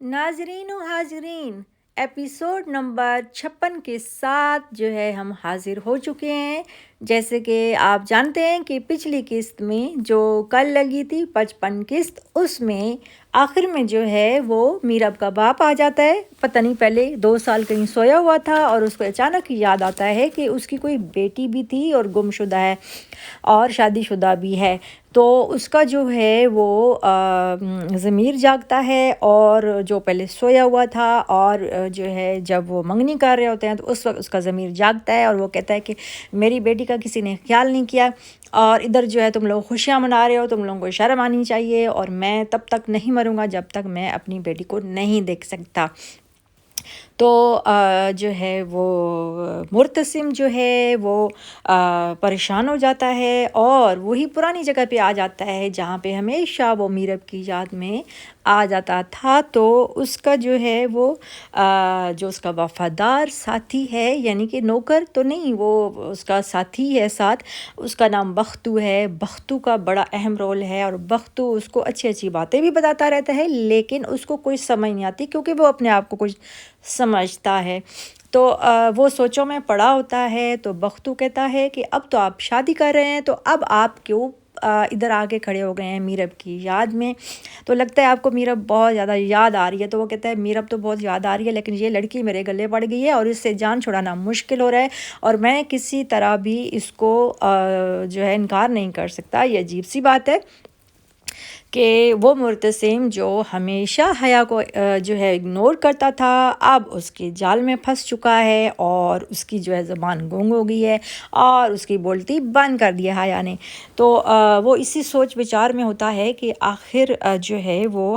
ناظرین و حاضرین، ایپیسوڈ نمبر 56 کے ساتھ جو ہے ہم حاضر ہو چکے ہیں۔ جیسے کہ آپ جانتے ہیں کہ پچھلی قسط میں جو کل لگی تھی 55 قسط، اس میں آخر میں جو ہے وہ میرب کا باپ آ جاتا ہے۔ پتہ نہیں پہلے 2 سال کہیں سویا ہوا تھا اور اس کو اچانک یاد آتا ہے کہ اس کی کوئی بیٹی بھی تھی اور گم شدہ ہے اور شادی شدہ بھی ہے۔ تو اس کا جو ہے وہ ضمیر جاگتا ہے، اور جو پہلے سویا ہوا تھا اور جو ہے جب وہ منگنی کر رہے ہوتے ہیں تو اس وقت اس کا ضمیر جاگتا ہے اور وہ کہتا ہے کہ میری بیٹی کا کسی نے خیال نہیں کیا، اور ادھر جو ہے تم لوگ خوشیاں منا رہے ہو، تم لوگوں کو شرم آنی چاہیے، اور میں تب تک نہیں مروں گا جب تک میں اپنی بیٹی کو نہیں دیکھ سکتا۔ تو جو ہے وہ مرتسم جو ہے وہ پریشان ہو جاتا ہے اور وہی پرانی جگہ پہ آ جاتا ہے جہاں پہ ہمیشہ وہ میرب کی یاد میں آ جاتا تھا۔ تو اس کا جو ہے وہ جو اس کا وفادار ساتھی ہے، یعنی کہ نوکر تو نہیں، وہ اس کا ساتھی ہے ساتھ، اس کا نام بختو ہے۔ بختو کا بڑا اہم رول ہے، اور بختو اس کو اچھی اچھی باتیں بھی بتاتا رہتا ہے، لیکن اس کو کوئی سمجھ نہیں آتی کیونکہ وہ اپنے آپ کو کچھ سمجھتا ہے۔ تو وہ سوچوں میں پڑا ہوتا ہے۔ تو بختو کہتا ہے کہ اب تو آپ شادی کر رہے ہیں، تو اب آپ کیوں ادھر آگے کھڑے ہو گئے ہیں میرب کی یاد میں؟ تو لگتا ہے آپ کو میرب بہت زیادہ یاد آ رہی ہے۔ تو وہ کہتا ہے میرب تو بہت یاد آ رہی ہے، لیکن یہ لڑکی میرے گلے پڑ گئی ہے اور اس سے جان چھڑانا مشکل ہو رہا ہے، اور میں کسی طرح بھی اس کو جو ہے انکار نہیں کر سکتا۔ یہ عجیب سی بات ہے کہ وہ مرتسم جو ہمیشہ حیا کو جو ہے اگنور کرتا تھا، اب اس کے جال میں پھنس چکا ہے، اور اس کی جو ہے زبان گونگ ہو گئی ہے اور اس کی بولتی بند کر دی ہے حیا نے۔ تو وہ اسی سوچ وچار میں ہوتا ہے کہ آخر جو ہے وہ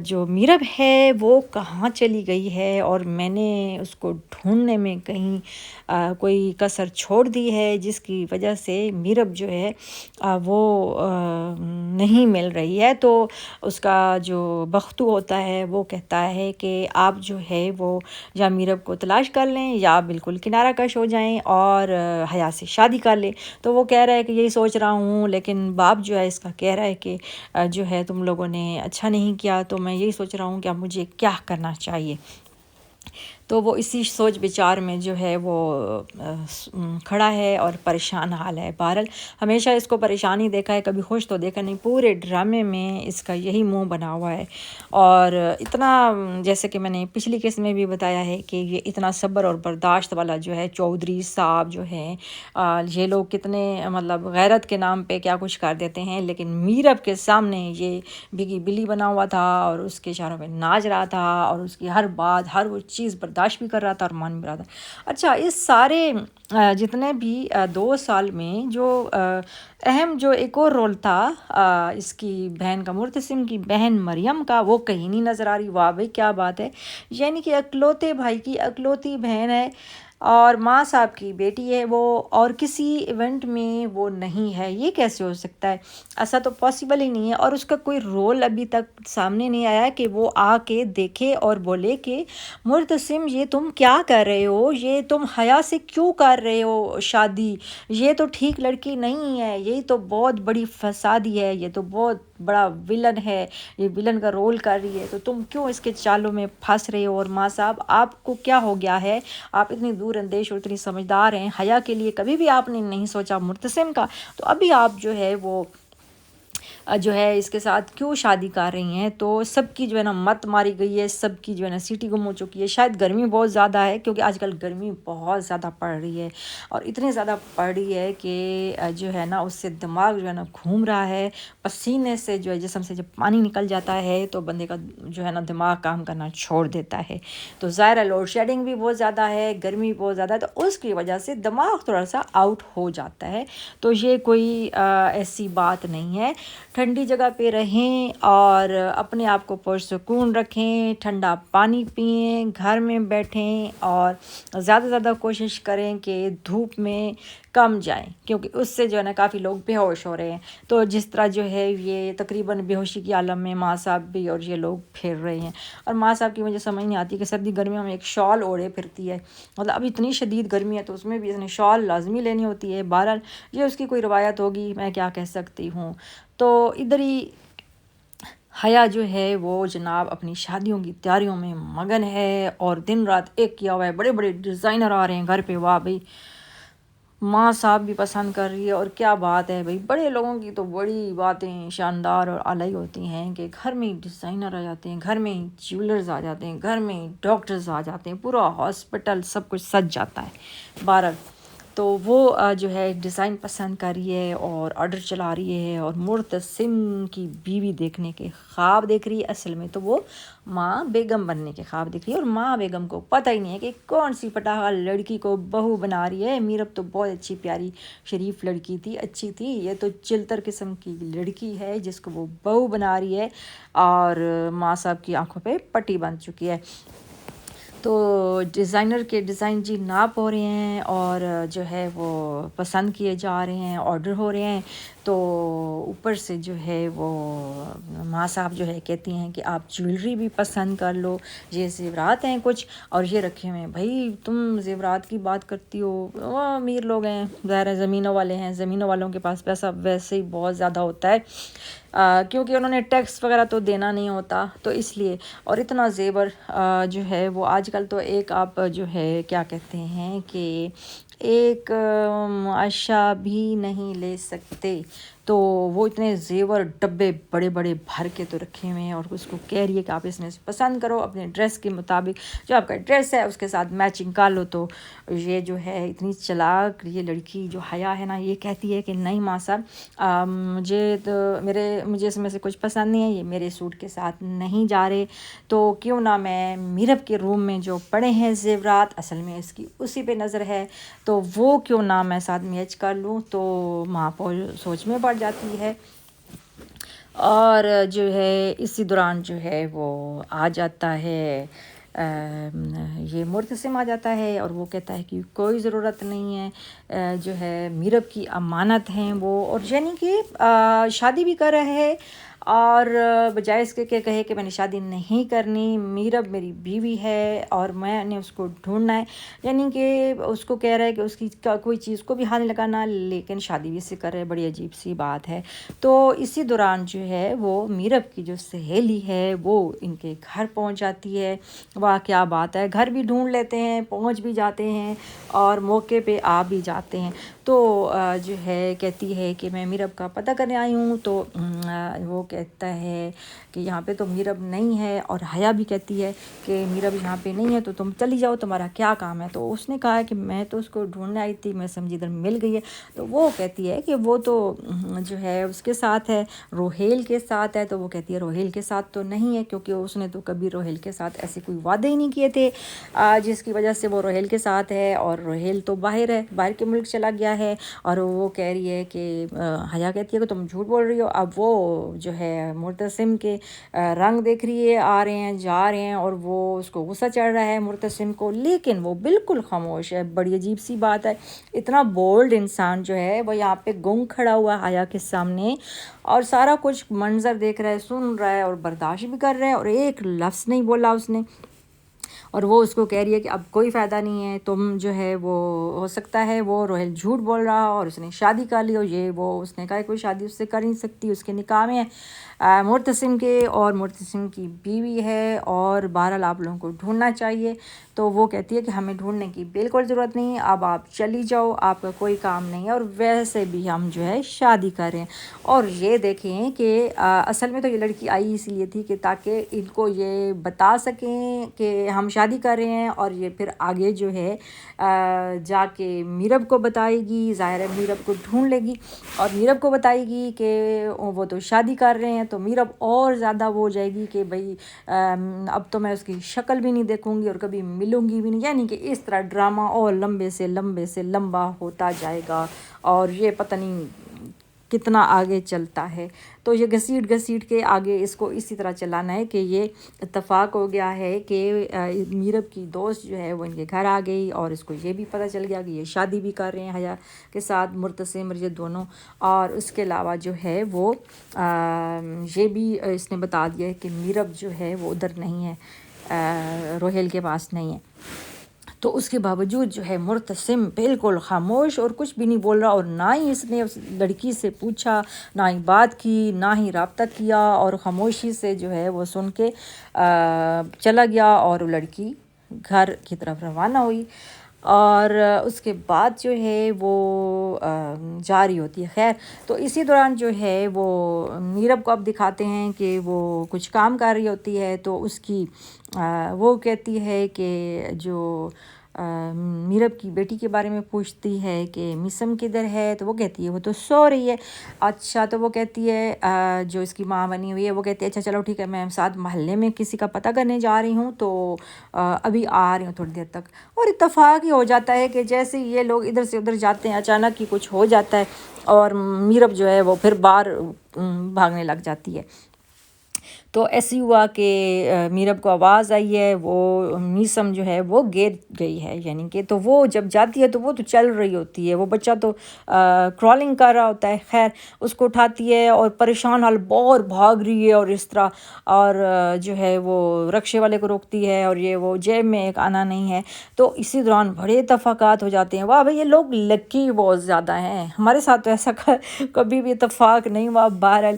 جو میرب ہے وہ کہاں چلی گئی ہے، اور میں نے اس کو ڈھونڈنے میں کہیں کوئی کسر چھوڑ دی ہے، جس کی وجہ سے میرب جو ہے وہ نہیں مل رہی ہے۔ تو اس کا جو بختو ہوتا ہے وہ کہتا ہے کہ آپ جو ہے وہ یا میرب کو تلاش کر لیں یا بالکل کنارہ کش ہو جائیں اور حیا سے شادی کر لیں۔ تو وہ کہہ رہا ہے کہ یہی سوچ رہا ہوں، لیکن باپ جو ہے اس کا کہہ رہا ہے کہ جو ہے تم لوگوں نے اچھا نہیں کیا، تو میں یہی سوچ رہا ہوں کہ اب مجھے کیا کرنا چاہیے۔ تو وہ اسی سوچ بچار میں جو ہے وہ کھڑا ہے اور پریشان حال ہے۔ بہرحال ہمیشہ اس کو پریشانی دیکھا ہے، کبھی خوش تو دیکھا نہیں۔ پورے ڈرامے میں اس کا یہی منہ بنا ہوا ہے، اور اتنا جیسے کہ میں نے پچھلی قسط میں بھی بتایا ہے کہ یہ اتنا صبر اور برداشت والا جو ہے چودھری صاحب جو ہیں، یہ لوگ کتنے مطلب غیرت کے نام پہ کیا کچھ کر دیتے ہیں، لیکن میرب کے سامنے یہ بگی بلی بنا ہوا تھا اور اس کے اشاروں پہ ناچ رہا تھا، اور اس کی ہر بات ہر وہ چیز برداشت بھی کر رہا تھا اور مان بھی رہا تھا۔ اچھا، اس سارے جتنے بھی 2 سال میں جو اہم جو ایک اور رول تھا اس کی بہن کا، مرتسم کی بہن مریم کا، وہ کہیں نہیں نظر آ رہی۔ واہ بھائی کیا بات ہے! یعنی کہ اکلوتے بھائی کی اکلوتی بہن ہے اور ماں صاحب کی بیٹی ہے وہ، اور کسی ایونٹ میں وہ نہیں ہے، یہ کیسے ہو سکتا ہے؟ ایسا تو پاسبل ہی نہیں ہے۔ اور اس کا کوئی رول ابھی تک سامنے نہیں آیا کہ وہ آ کے دیکھے اور بولے کہ مرتسم یہ تم کیا کر رہے ہو، یہ تم حیا سے کیوں کر رہے ہو شادی، یہ تو ٹھیک لڑکی نہیں ہے، یہ تو بہت بڑی فسادی ہے، یہ تو بہت بڑا ولن ہے، یہ ولن کا رول کر رہی ہے، تو تم کیوں اس کے چالوں میں پھنس رہے ہو؟ اور ماں صاحب آپ کو کیا ہو گیا ہے؟ آپ اتنی دور اندیش اور اتنی سمجھدار ہیں، حیا کے لیے کبھی بھی آپ نے نہیں سوچا مرتسم کا، تو ابھی آپ جو ہے وہ جو ہے اس کے ساتھ کیوں شادی کر رہی ہیں؟ تو سب کی جو ہے نا مت ماری گئی ہے، سب کی جو ہے نا سیٹی گم ہو چکی ہے۔ شاید گرمی بہت زیادہ ہے، کیونکہ آج کل گرمی بہت زیادہ پڑ رہی ہے، اور اتنی زیادہ پڑ رہی ہے کہ جو ہے نا اس سے دماغ جو ہے نا گھوم رہا ہے، پسینے سے جو ہے جسم سے جب پانی نکل جاتا ہے تو بندے کا جو ہے نا دماغ کام کرنا چھوڑ دیتا ہے۔ تو ظاہر ہے لوڈ شیڈنگ بھی بہت زیادہ ہے، گرمی بہت زیادہ ہے، تو اس کی وجہ سے دماغ تھوڑا سا آؤٹ ہو جاتا ہے۔ تو یہ کوئی ایسی بات نہیں ہے۔ ٹھنڈی جگہ پہ رہیں اور اپنے آپ کو پرسکون رکھیں، ٹھنڈا پانی پئیں، گھر میں بیٹھیں، اور زیادہ سے زیادہ کوشش کریں کہ دھوپ میں کم جائیں، کیونکہ اس سے جو ہے نا کافی لوگ بے ہوش ہو رہے ہیں۔ تو جس طرح جو ہے یہ تقریباً بے ہوشی کی عالم میں ماں صاحب بھی اور یہ لوگ پھر رہے ہیں، اور ماں صاحب کی مجھے سمجھ نہیں آتی کہ سردی گرمیوں میں ایک شال اوڑھے پھرتی ہے، مطلب اب اتنی شدید گرمی ہے تو اس میں بھی اس نے شال لازمی لینی ہوتی ہے۔ بہرحال یہ اس کی کوئی روایت ہوگی، میں کیا کہہ سکتی ہوں۔ تو ادھر ہی حیا جو ہے وہ جناب اپنی شادیوں کی تیاریوں میں مگن ہے اور دن رات ایک کیا ہوا ہے. بڑے بڑے ڈیزائنر آ رہے ہیں گھر پہ. واہ بھائی، ماں صاحب بھی پسند کر رہی ہے. اور کیا بات ہے بھائی، بڑے لوگوں کی تو بڑی باتیں شاندار اور اعلیٰ ہوتی ہیں کہ گھر میں ہی ڈیزائنر آ جاتے ہیں، گھر میں ہی جیولرز آ جاتے ہیں، گھر میں ہی ڈاکٹرز آ جاتے ہیں، پورا ہاسپٹل سب کچھ سج جاتا ہے. بہرحال تو وہ جو ہے ڈیزائن پسند کر رہی ہے اور آرڈر چلا رہی ہے اور مرتسم کی بیوی دیکھنے کے خواب دیکھ رہی ہے. اصل میں تو وہ ماں بیگم بننے کے خواب دیکھ رہی ہے اور ماں بیگم کو پتہ ہی نہیں ہے کہ کون سی پٹاخہ لڑکی کو بہو بنا رہی ہے. میرب تو بہت اچھی پیاری شریف لڑکی تھی، اچھی تھی. یہ تو چلتر قسم کی لڑکی ہے جس کو وہ بہو بنا رہی ہے اور ماں صاحب کی آنکھوں پہ پٹی بن چکی ہے. تو ڈیزائنر کے ڈیزائن جی ناپ ہو رہے ہیں اور جو ہے وہ پسند کیے جا رہے ہیں، آرڈر ہو رہے ہیں. تو اوپر سے جو ہے وہ ماں صاحب جو ہے کہتی ہیں کہ آپ جویلری بھی پسند کر لو، یہ زیورات ہیں کچھ اور یہ رکھے ہوئے ہیں. بھائی تم زیورات کی بات کرتی ہو، وہ امیر لوگ ہیں، ظاہر ہے زمینوں والے ہیں، زمینوں والوں کے پاس پیسہ ویسے ہی بہت زیادہ ہوتا ہے کیونکہ انہوں نے ٹیکس وغیرہ تو دینا نہیں ہوتا، تو اس لیے. اور اتنا زیور جو ہے وہ آج کل تو ایک آپ جو ہے کیا کہتے ہیں کہ ایک معاشہ بھی نہیں لے سکتے. تو وہ اتنے زیور ڈبے بڑے بڑے بھر کے تو رکھے ہوئے ہیں اور اس کو کہہ رہی ہے کہ آپ اس میں سے پسند کرو اپنے ڈریس کے مطابق، جو آپ کا ڈریس ہے اس کے ساتھ میچنگ کر لو. تو یہ جو ہے اتنی چلاک یہ لڑکی جو حیا ہے نا، یہ کہتی ہے کہ نہیں ماں صاحب، مجھے اس میں سے کچھ پسند نہیں ہے، یہ میرے سوٹ کے ساتھ نہیں جا رہے. تو کیوں نہ میں میرب کے روم میں جو پڑے ہیں زیورات، اصل میں اس کی اسی پہ نظر ہے، تو وہ کیوں نہ میں ساتھ میچ کر لوں. تو ماں سوچ میں پڑ جاتی ہے اور جو ہے اسی دوران جو ہے وہ آ جاتا ہے یہ مرتسم آ جاتا ہے اور وہ کہتا ہے کہ کوئی ضرورت نہیں ہے، جو ہے میرب کی امانت ہیں وہ، اور یعنی کہ شادی بھی کر رہے ہیں اور بجائے اس کے کہ کہے کہ میں نے شادی نہیں کرنی، میرب میری بیوی ہے اور میں نے اس کو ڈھونڈنا ہے، یعنی کہ اس کو کہہ رہا ہے کہ اس کی کوئی چیز کو بھی ہاتھ نہیں لگانا، لیکن شادی بھی سے کر رہے. بڑی عجیب سی بات ہے. تو اسی دوران جو ہے وہ میرب کی جو سہیلی ہے وہ ان کے گھر پہنچ جاتی ہے. واہ کیا بات ہے، گھر بھی ڈھونڈ لیتے ہیں، پہنچ بھی جاتے ہیں اور موقع پہ آ بھی جاتے ہیں. تو جو ہے کہتی ہے کہ میں میرب کا پتہ کرنے آئی ہوں. تو وہ کہتا ہے کہ یہاں پہ تو میرب نہیں ہے، اور حیا بھی کہتی ہے کہ میرب یہاں پہ نہیں ہے تو تم چلی جاؤ، تمہارا کیا کام ہے. تو اس نے کہا کہ میں تو اس کو ڈھونڈنے آئی تھی، میں سمجھی ادھر مل گئی ہے. تو وہ کہتی ہے کہ وہ تو جو ہے اس کے ساتھ ہے، روہیل کے ساتھ ہے. تو وہ کہتی ہے روہیل کے ساتھ تو نہیں ہے، کیونکہ اس نے تو کبھی روہیل کے ساتھ ایسے کوئی وعدے ہی نہیں کیے تھے جس کی وجہ سے وہ روہیل کے ساتھ ہے، اور روہیل تو باہر ہے، باہر کے ملک چلا گیا ہے. اور وہ کہہ رہی ہے کہ حیا کہتی ہے کہ تم جھوٹ بول رہی ہو. اب وہ جو ہے مرتسم کے رنگ دیکھ رہی ہے، آ رہے ہیں جا رہے ہیں، اور وہ اس کو غصہ چڑھ رہا ہے مرتسم کو، لیکن وہ بالکل خاموش ہے. بڑی عجیب سی بات ہے، اتنا بولڈ انسان جو ہے وہ یہاں پہ گنگ کھڑا ہوا حیا کے سامنے اور سارا کچھ منظر دیکھ رہا ہے، سن رہا ہے اور برداشت بھی کر رہا ہے، اور ایک لفظ نہیں بولا اس نے. اور وہ اس کو کہہ رہی ہے کہ اب کوئی فائدہ نہیں ہے، تم جو ہے وہ ہو سکتا ہے وہ روہیل جھوٹ بول رہا اور اس نے شادی کر لی، اور یہ وہ اس نے کہا کوئی شادی اس سے کر نہیں سکتی، اس کے نکاح میں مرتسم کے اور مرتسم کی بیوی ہے، اور بہرحال آپ لوگوں کو ڈھونڈنا چاہیے. تو وہ کہتی ہے کہ ہمیں ڈھونڈنے کی بالکل ضرورت نہیں ہے، اب آپ چلی جاؤ، آپ کا کوئی کام نہیں ہے، اور ویسے بھی ہم جو ہے شادی کر رہے ہیں. اور یہ دیکھیں کہ اصل میں تو یہ لڑکی آئی اس لیے تھی کہ تاکہ ان کو یہ بتا سکیں کہ ہم شادی کر رہے ہیں، اور یہ پھر آگے جو ہے جا کے میرب کو بتائے گی، ظاہر ہے میرب کو ڈھونڈ لے گی اور میرب کو بتائے گی کہ وہ تو شادی کر رہے ہیں. تو میرب اور زیادہ وہ ہو جائے گی کہ بھئی اب تو میں اس کی شکل بھی نہیں دیکھوں گی اور کبھی ملوں گی بھی نہیں، یعنی کہ اس طرح ڈرامہ اور لمبے سے لمبا ہوتا جائے گا اور یہ پتہ نہیں کتنا آگے چلتا ہے. تو یہ گھسیٹ کے آگے اس کو اسی طرح چلانا ہے کہ یہ اتفاق ہو گیا ہے کہ میرب کی دوست جو ہے وہ ان کے گھر آ گئی، اور اس کو یہ بھی پتہ چل گیا کہ یہ شادی بھی کر رہے ہیں حیا کے ساتھ، مرتسم اور یہ دونوں. اور اس کے علاوہ جو ہے وہ یہ بھی اس نے بتا دیا ہے کہ میرب جو ہے وہ ادھر نہیں ہے، روہیل کے پاس نہیں ہے. تو اس کے باوجود جو ہے مرتسم بالکل خاموش اور کچھ بھی نہیں بول رہا، اور نہ ہی اس نے اس لڑکی سے پوچھا، نہ ہی بات کی، نہ ہی رابطہ کیا، اور خاموشی سے جو ہے وہ سن کے چلا گیا، اور وہ لڑکی گھر کی طرف روانہ ہوئی۔ اور اس کے بعد جو ہے وہ جاری ہوتی ہے۔ خیر، تو اسی دوران جو ہے وہ میرب کو اب دکھاتے ہیں کہ وہ کچھ کام کر رہی ہوتی ہے، تو اس کی وہ کہتی ہے کہ جو میرب کی بیٹی کے بارے میں پوچھتی ہے کہ میسم کدھر ہے، تو وہ کہتی ہے وہ تو سو رہی ہے۔ اچھا، تو وہ کہتی ہے جو اس کی ماں بنی ہوئی ہے، وہ کہتی ہے اچھا چلو ٹھیک ہے، میں ساتھ محلے میں کسی کا پتہ کرنے جا رہی ہوں، تو ابھی آ رہی ہوں تھوڑی دیر تک۔ اور اتفاق ہی ہو جاتا ہے کہ جیسے یہ لوگ ادھر سے ادھر جاتے ہیں، اچانک ہی کچھ ہو جاتا ہے، اور میرب جو ہے وہ پھر باہر بھاگنے لگ جاتی ہے۔ تو ایسی ہوا کہ میرب کو آواز آئی ہے، وہ میسم جو ہے وہ گر گئی ہے، یعنی کہ تو وہ جب جاتی ہے تو وہ تو چل رہی ہوتی ہے، وہ بچہ تو کرالنگ کر رہا ہوتا ہے۔ خیر، اس کو اٹھاتی ہے اور پریشان حال بہت بھاگ رہی ہے، اور اس طرح، اور جو ہے وہ رکشے والے کو روکتی ہے، اور یہ وہ جیب میں ایک آنا نہیں ہے۔ تو اسی دوران بڑے اتفاقات ہو جاتے ہیں۔ واہ بھئی، یہ لوگ لکی بہت زیادہ ہیں، ہمارے ساتھ تو ایسا کبھی بھی اتفاق نہیں ہوا۔ بہرحال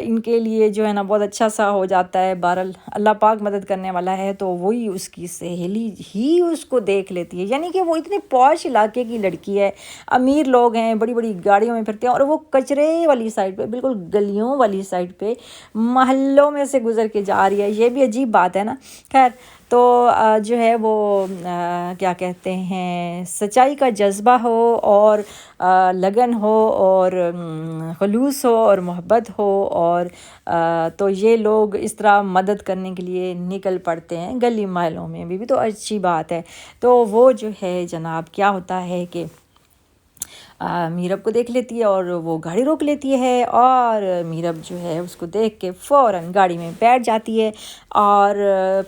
ان کے لیے جو ہے نا بہت اچھا سا ہو جاتا ہے۔ بہرحال اللہ پاک مدد کرنے والا ہے، تو وہی اس کی سہیلی ہی اس کو دیکھ لیتی ہے، یعنی کہ وہ اتنے پوش علاقے کی لڑکی ہے، امیر لوگ ہیں، بڑی بڑی گاڑیوں میں پھرتے ہیں، اور وہ کچرے والی سائڈ پہ، بالکل گلیوں والی سائڈ پہ محلوں میں سے گزر کے جا رہی ہے۔ یہ بھی عجیب بات ہے نا۔ خیر، تو جو ہے وہ کیا کہتے ہیں، سچائی کا جذبہ ہو، اور لگن ہو، اور خلوص ہو، اور محبت ہو، اور تو یہ لوگ اس طرح مدد کرنے کے لیے نکل پڑتے ہیں گلی محلوں میں بھی تو اچھی بات ہے۔ تو وہ جو ہے جناب کیا ہوتا ہے کہ میرب کو دیکھ لیتی ہے، اور وہ گاڑی روک لیتی ہے، اور میرب جو ہے اس کو دیکھ کے فوراً گاڑی میں بیٹھ جاتی ہے، اور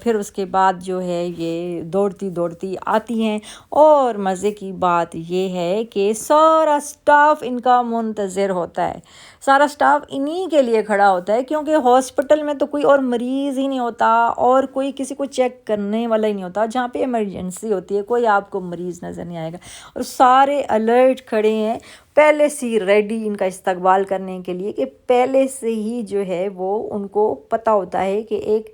پھر اس کے بعد جو ہے یہ دوڑتی دوڑتی آتی ہیں، اور مزے کی بات یہ ہے کہ سارا سٹاف ان کا منتظر ہوتا ہے، سارا سٹاف انہی کے لیے کھڑا ہوتا ہے، کیونکہ ہاسپٹل میں تو کوئی اور مریض ہی نہیں ہوتا، اور کوئی کسی کو چیک کرنے والا ہی نہیں ہوتا۔ جہاں پہ ایمرجنسی ہوتی ہے کوئی آپ کو مریض نظر نہیں آئے گا، اور سارے الرٹ کھڑے ہیں پہلے سے ہی ریڈی ان کا استقبال کرنے کے لیے، کہ پہلے سے ہی جو ہے وہ ان کو پتہ ہوتا ہے کہ ایک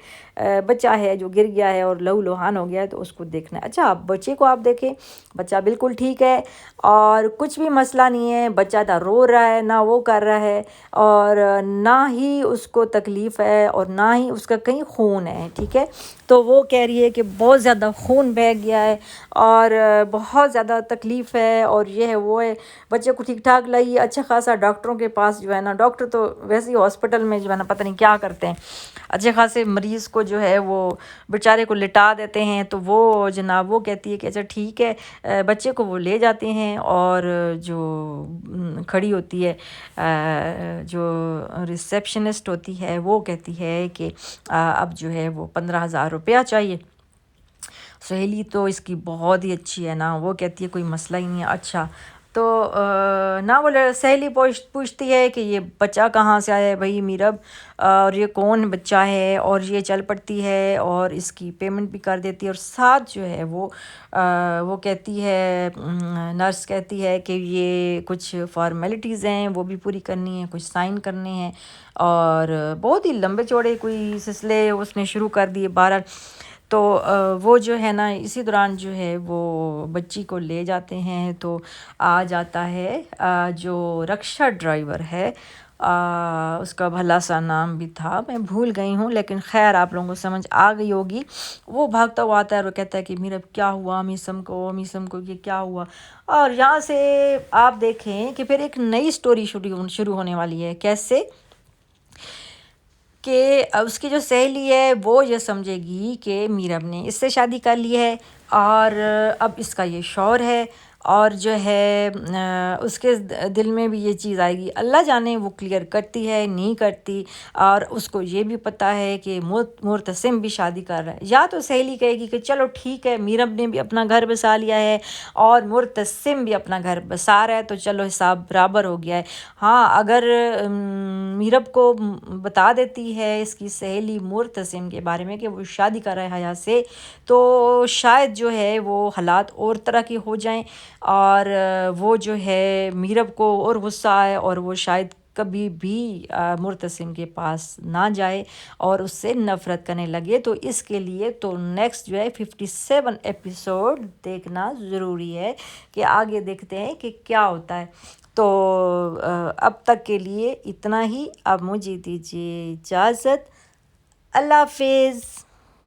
بچہ ہے جو گر گیا ہے اور لہو لہان ہو گیا ہے، تو اس کو دیکھنا ہے۔ اچھا، بچے کو آپ دیکھیں، بچہ بالکل ٹھیک ہے، اور کچھ بھی مسئلہ نہیں ہے، بچہ نہ رو رہا ہے، نہ وہ کر رہا ہے، اور نہ ہی اس کو تکلیف ہے، اور نہ ہی اس کا کہیں خون ہے، ٹھیک ہے۔ تو وہ کہہ رہی ہے کہ بہت زیادہ خون بہہ گیا ہے، اور بہت زیادہ تکلیف ہے، اور یہ ہے وہ ہے۔ بچے کو ٹھیک ٹھاک لائیے، اچھا خاصا ڈاکٹروں کے پاس جو ہے نا، ڈاکٹر تو ویسے ہی ہاسپٹل میں جو ہے نا پتہ نہیں کیا کرتے ہیں، اچھے خاصے مریض کو جو ہے وہ بیچارے کو لٹا دیتے ہیں۔ تو وہ جناب وہ کہتی ہے کہ اچھا ٹھیک ہے، بچے کو وہ لے جاتے ہیں، اور جو کھڑی ہوتی ہے جو ریسیپشنسٹ ہوتی ہے، وہ کہتی ہے کہ اب جو ہے وہ 15,000 روپیہ چاہیے۔ سہیلی تو اس کی بہت ہی اچھی ہے نا، وہ کہتی ہے کوئی مسئلہ ہی نہیں ہے۔ اچھا، تو نہ وہ سہیلی پوچھتی ہے کہ یہ بچہ کہاں سے آیا ہے بھئی میرب، اور یہ کون بچہ ہے، اور یہ چل پڑتی ہے، اور اس کی پیمنٹ بھی کر دیتی ہے، اور ساتھ جو ہے وہ کہتی ہے، نرس کہتی ہے کہ یہ کچھ فارمیلٹیز ہیں وہ بھی پوری کرنی ہیں، کچھ سائن کرنے ہیں، اور بہت ہی لمبے چوڑے کوئی سلسلے اس نے شروع کر دیے۔ بہرحال تو وہ جو ہے نا اسی دوران جو ہے وہ بچی کو لے جاتے ہیں، تو آ جاتا ہے جو رکشہ ڈرائیور ہے، اس کا بھلا سا نام بھی تھا، میں بھول گئی ہوں، لیکن خیر آپ لوگوں کو سمجھ آ گئی ہوگی۔ وہ بھاگتا ہوا آتا ہے، اور وہ کہتا ہے کہ میرب کیا ہوا میسم کو یہ کیا ہوا۔ اور یہاں سے آپ دیکھیں کہ پھر ایک نئی سٹوری شروع ہونے والی ہے۔ کیسے کہ اس کی جو سہیلی ہے وہ یہ سمجھے گی کہ میرب نے اس سے شادی کر لی ہے، اور اب اس کا یہ شوہر ہے، اور جو ہے اس کے دل میں بھی یہ چیز آئے گی، اللہ جانے وہ کلیئر کرتی ہے نہیں کرتی، اور اس کو یہ بھی پتہ ہے کہ مرتسم بھی شادی کر رہا ہے۔ یا تو سہیلی کہے گی کہ چلو ٹھیک ہے، میرب نے بھی اپنا گھر بسا لیا ہے اور مرتسم بھی اپنا گھر بسا رہا ہے، تو چلو حساب برابر ہو گیا ہے۔ ہاں اگر میرب کو بتا دیتی ہے اس کی سہیلی مرتسم کے بارے میں کہ وہ شادی کر رہا ہے حیا سے، تو شاید جو ہے وہ حالات اور طرح کے ہو جائیں، اور وہ جو ہے میرب کو اور غصہ آئے اور وہ شاید کبھی بھی مرتسم کے پاس نہ جائے اور اس سے نفرت کرنے لگے۔ تو اس کے لیے تو نیکسٹ جو ہے 57 ایپیسوڈ دیکھنا ضروری ہے کہ آگے دیکھتے ہیں کہ کیا ہوتا ہے۔ تو اب تک کے لیے اتنا ہی، اب مجھے دیجیے اجازت، اللہ حافظ۔